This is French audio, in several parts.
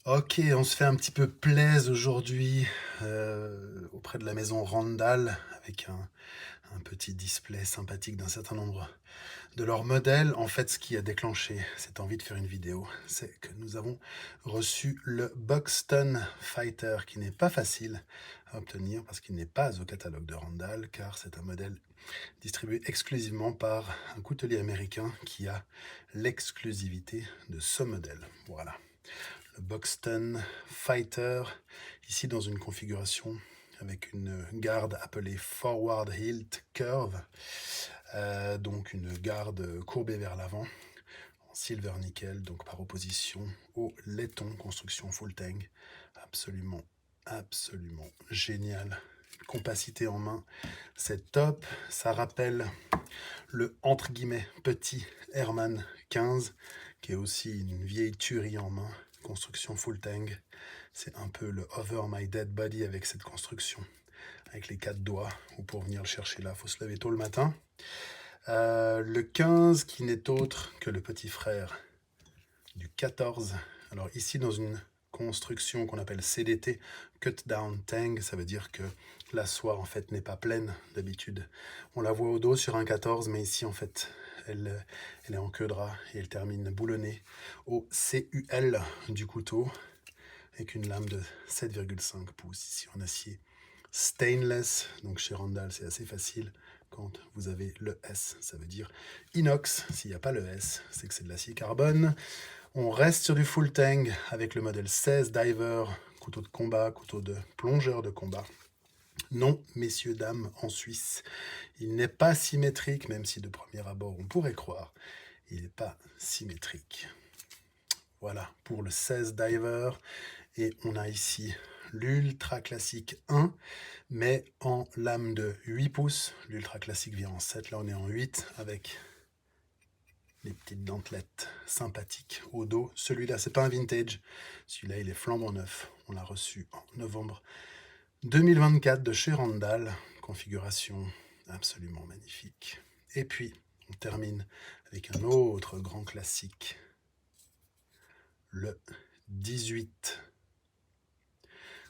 Ok, on se fait un petit peu plaise aujourd'hui auprès de la maison Randall avec un petit display sympathique d'un certain nombre de leurs modèles. En fait, ce qui a déclenché cette envie de faire une vidéo, c'est que nous avons reçu le Buxton Fighter qui n'est pas facile à obtenir parce qu'il n'est pas au catalogue de Randall car c'est un modèle distribué exclusivement par un coutelier américain qui a l'exclusivité de ce modèle. Voilà. Le Buxton Fighter, ici dans une configuration avec une garde appelée Forward Hilt Curve, donc une garde courbée vers l'avant en silver nickel, donc par opposition au laiton construction full tang. Absolument, absolument génial. Compacité en main, c'est top. Ça rappelle le entre guillemets petit Herman 15, qui est aussi une vieille tuerie en main, construction full tang. C'est un peu le Over My Dead Body avec cette construction, avec les 4 doigts, ou pour venir le chercher là, il faut se lever tôt le matin. Le 15 qui n'est autre que le petit frère du 14. Alors ici dans une construction qu'on appelle CDT, Cut Down Tang, ça veut dire que la soie en fait n'est pas pleine d'habitude. On la voit au dos sur un 14, mais ici en fait elle est en queue de rat et elle termine boulonnée au CUL du couteau avec une lame de 7,5 pouces ici en acier stainless. Donc chez Randall c'est assez facile. Quand vous avez le S, ça veut dire inox. S'il n'y a pas le S, c'est que c'est de l'acier carbone. On reste sur du full tang avec le modèle 16 Diver, couteau de combat, couteau de plongeur de combat. Non, messieurs, dames, en Suisse, il n'est pas symétrique, même si de premier abord on pourrait croire, il n'est pas symétrique. Voilà pour le 16 Diver. Et on a ici l'Ultra Classique 1, mais en lame de 8 pouces. L'Ultra Classique vient en 7, là on est en 8 avec les petites dentelettes sympathiques au dos. Celui-là, c'est pas un vintage. Celui-là, il est flambant neuf. On l'a reçu en novembre 2024 de chez Randall. Configuration absolument magnifique. Et puis, on termine avec un autre grand classique. Le 18.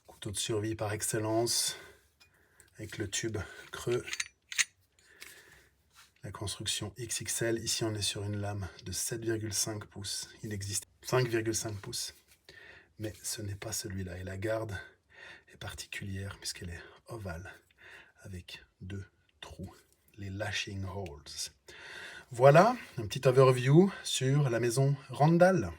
Couteau de survie par excellence. Avec le tube creux. La construction XXL, ici on est sur une lame de 7,5 pouces. Il existe 5,5 pouces, mais ce n'est pas celui-là. Et la garde est particulière puisqu'elle est ovale avec 2 trous, les lashing holes. Voilà un petit overview sur la maison Randall.